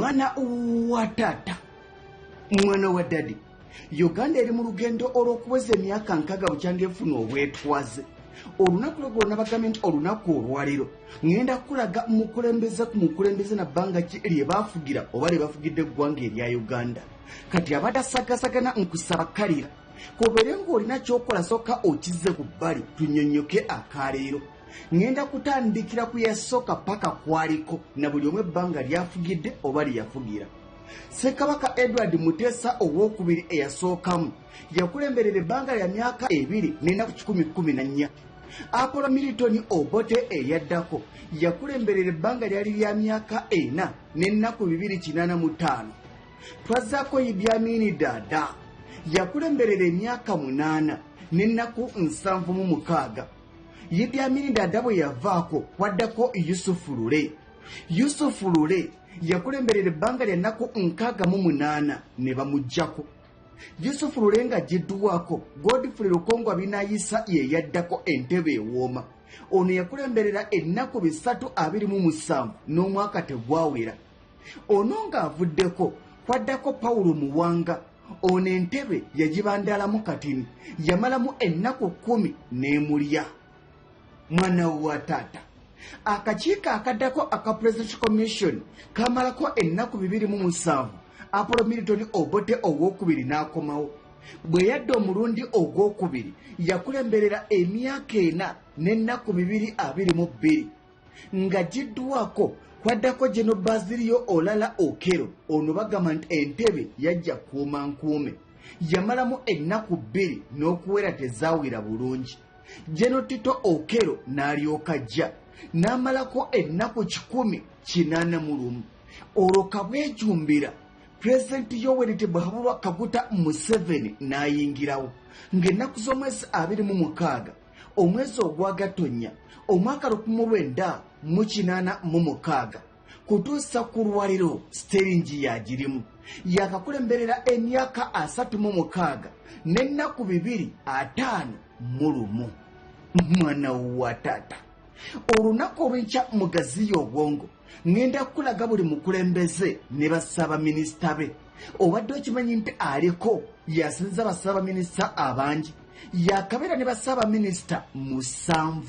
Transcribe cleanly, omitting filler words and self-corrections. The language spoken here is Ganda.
Mwana wa tata, mwana wa dadi, Uganda eri mu lugendo olw'okuweza emyaka 6 bukyanga efuna obwetwaze. Olunaku lwonna bagambye nti olunaku olwaleero ngenda kulaga mukulembeze na bbanga ki lye baafugira oba lye bafugidde eggwanga erya Uganda. Kati abadasagasagana nkusaba kalira kobeere ng'olina kyokola sooka okizze ku bbali tunnyonnyoke akaleero. Ngenda kutandikira ku yasooka paka kwaliko na buli omu ebbanga lyafugidde oba lye yafugira. Ssekabaka Edward Muteesa owookubiri eyasookamu yakulemberera ebbanga lya myaka 2 n'ennaku 114. Apollo Milton Obote eyaddako yakulemberera ebbanga lyali lya myaka 4 n'ennaku 285. Twazaako Idi Amin Dada yakulemberera emyaka 8 n'ennaku 76. Idi Amin Dada bwe yavaako waddako Yusuf Lule yakulemberera ebbanga lya nnaku 68 ne bamuggyako. Yusuf Lule nga aggiddwako Godfrey Lukongo Abinayisa ye yaddako entebe ewooma. Ono yakulemberera ennaku 327 n'omwaka tegwawera. Ono ng'avuddeko kwaddako Paulo Muwanga. Ono entebe yagibandalamu katini yamalamu ennaku 10 n'emulya. Mwana wa tata, akakiiko akaddako aka Presidential Commission kamalako ennaku 27. Apollo Milton Obote owookubiri n'akomawo. Bwe yadda omulundi ogwokubiri yakulemberera emyaka 4 n'ennaku 222. Ng'aggiddwako kwaddako General Basilio Olala Okero. Ono bagamba nti entebe yajja kuuma nkuume yamalamu ennaku 2 n'okuwera tezaawira bulungi. General Tito Okero n'alyoka ajja n'amalako ennaku 181. Olwo kabwejumbira President Yoweri Tebahulwa Kaguta Museveni n'ayingirawo ng'ennaku z'omwezi 26 omwezi ogwa Gatonnya omwaka 1986 kutuusa ku lwaliro Sterling yagirimu yakakulemberera emyaka 36 n'ennaku 251. Mwana wa tata, olunaku olw'enkya mugaziya obwongo ngenda kulaga buli mukulembeze ne bassabaminisita be. Obadde okimanyi nti aliko yasinza bassabaminisita abangi yakabeera ne bassabaminisita 7.